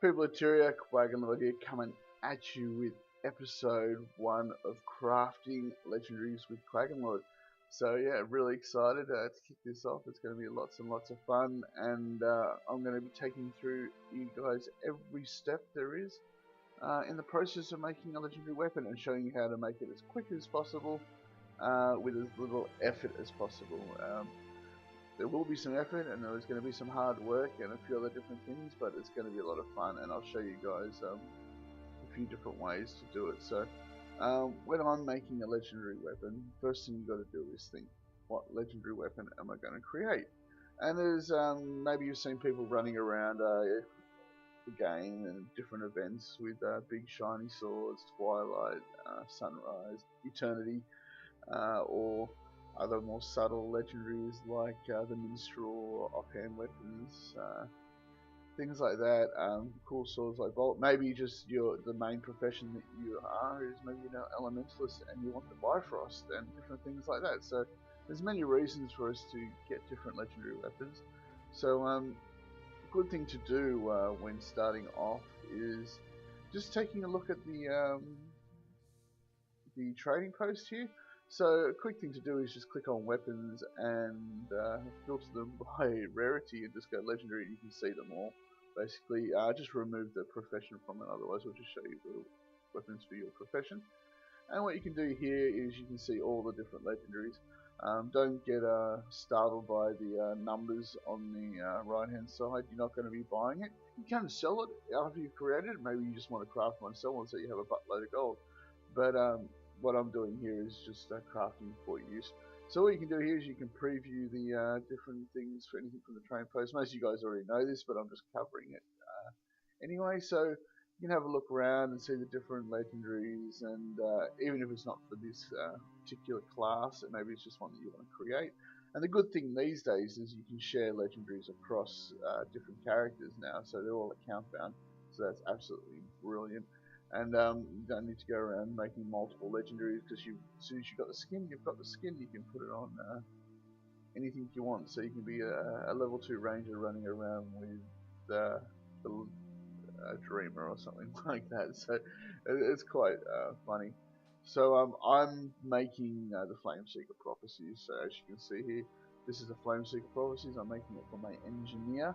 People of Tyria, Quaggan Op here, coming at you with episode 1 of crafting legendaries with Quaggan Op. So yeah, really excited to kick this off. It's going to be lots and lots of fun, and I'm going to be taking through you guys every step there is in the process of making a legendary weapon and showing you how to make it as quick as possible with as little effort as possible. There will be some effort and there's going to be some hard work and a few other different things, but it's going to be a lot of fun, and I'll show you guys a few different ways to do it. So when I'm making a legendary weapon, first thing you've got to do is think, what legendary weapon am I going to create? And there's maybe you've seen people running around the game and different events with big shiny swords, Twilight, Sunrise, Eternity, or other more subtle legendaries like the Minstrel, offhand weapons, things like that. Cool swords like Bolt. Maybe just the main profession that you are is maybe Elementalist and you want the Bifrost and different things like that. So there's many reasons for us to get different legendary weapons. So a good thing to do when starting off is just taking a look at the trading post here. So a quick thing to do is just click on weapons and filter them by rarity and just go legendary, and you can see them all. Basically, just remove the profession from it, otherwise we'll just show you the weapons for your profession. And what you can do here is you can see all the different legendaries. Don't get startled by the numbers on the right hand side. You're not going to be buying it. You can sell it after you've created it. Maybe you just want to craft one, sell one so you have a buttload of gold. But what I'm doing here is just crafting for use. So what you can do here is you can preview the different things for anything from the train post. Most of you guys already know this, but I'm just covering it anyway. So you can have a look around and see the different legendaries, and even if it's not for this particular class, maybe it's just one that you want to create. And the good thing these days is you can share legendaries across different characters now, so they're all account bound. So that's absolutely brilliant. And you don't need to go around making multiple legendaries, because as soon as you've got the skin, you've got the skin. You can put it on anything you want. So you can be a level 2 ranger running around with the dreamer or something like that. So it's quite funny. So I'm making the Flameseeker Prophecies. So as you can see here, this is the Flameseeker Prophecies. I'm making it for my engineer.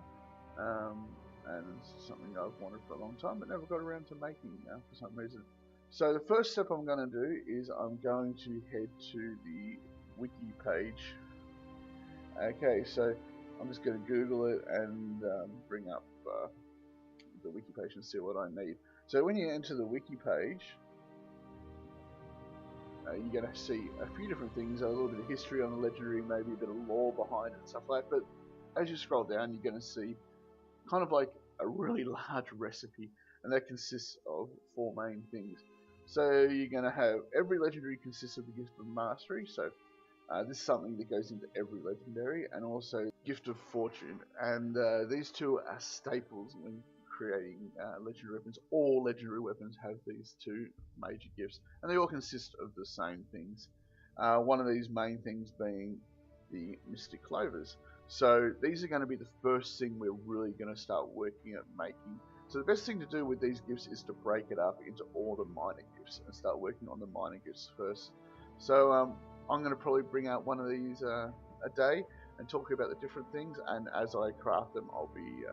And it's something I've wanted for a long time but never got around to making for some reason. So the first step I'm going to do is I'm going to head to the Wiki Page. Okay, so I'm just going to Google it and bring up the Wiki Page and see what I need. So when you enter the Wiki Page, you're going to see a few different things, a little bit of history on the legendary, maybe a bit of lore behind it and stuff like that. But as you scroll down, you're going to see kind of like a really large recipe, and that consists of 4 main things. So you're going to have every legendary consists of the Gift of Mastery, so this is something that goes into every legendary, and also Gift of Fortune, and these two are staples when creating legendary weapons. All legendary weapons have these 2 major gifts, and they all consist of the same things. One of these main things being the Mystic Clovers. So these are going to be the first thing we're really going to start working at making. So the best thing to do with these gifts is to break it up into all the minor gifts and start working on the minor gifts first. So I'm going to probably bring out one of these a day and talk about the different things, and as I craft them I'll be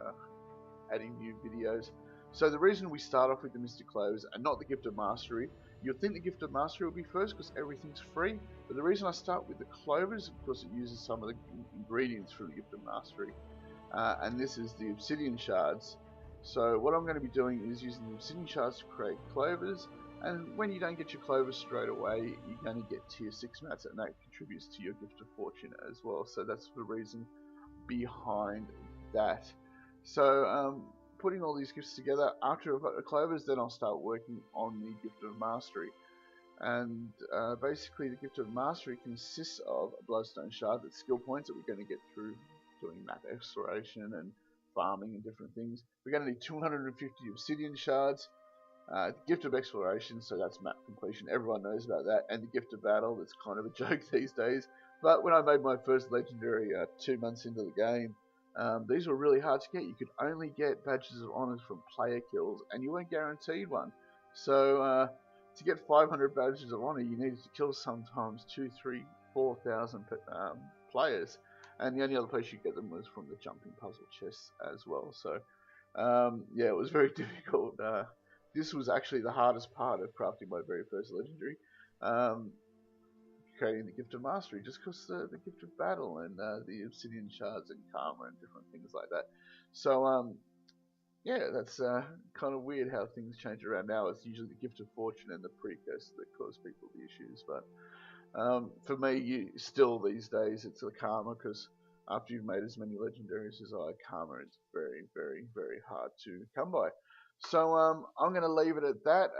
adding new videos. So the reason we start off with the Mystic Clovers and not the Gift of Mastery, you'll think the Gift of Mastery will be first because everything's free, but the reason I start with the Clovers is because it uses some of the ingredients for the Gift of Mastery, and this is the Obsidian Shards. So what I'm going to be doing is using the Obsidian Shards to create Clovers, and when you don't get your Clovers straight away, you're going to get tier 6 mats, and that contributes to your Gift of Fortune as well. So that's the reason behind that. So putting all these gifts together, after I've got the Clovers, then I'll start working on the Gift of Mastery. And basically the Gift of Mastery consists of a Bloodstone Shard, that's skill points that we're going to get through doing map exploration and farming and different things. We're going to need 250 Obsidian Shards, the Gift of Exploration, so that's map completion, everyone knows about that, and the Gift of Battle, that's kind of a joke these days. But when I made my first legendary 2 months into the game, These were really hard to get. You could only get badges of honors from player kills, and you weren't guaranteed one. So to get 500 badges of honor, you needed to kill sometimes 2, 3, 4,000 players, and the only other place you get them was from the jumping puzzle chests as well. So yeah, it was very difficult. This was actually the hardest part of crafting my very first legendary. Creating the Gift of Mastery, just because the Gift of Battle and the Obsidian Shards and Karma and different things like that. So yeah, that's kind of weird how things change around now. It's usually the Gift of Fortune and the Precursor that cause people the issues, but for me, still these days, it's the Karma, because after you've made as many legendaries as I, Karma is very, very, very hard to come by. So I'm going to leave it at that.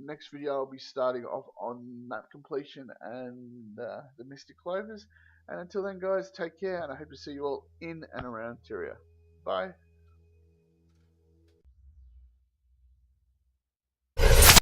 Next video, I'll be starting off on map completion and the Mystic Clovers. And until then, guys, take care, and I hope to see you all in and around Tyria. Bye.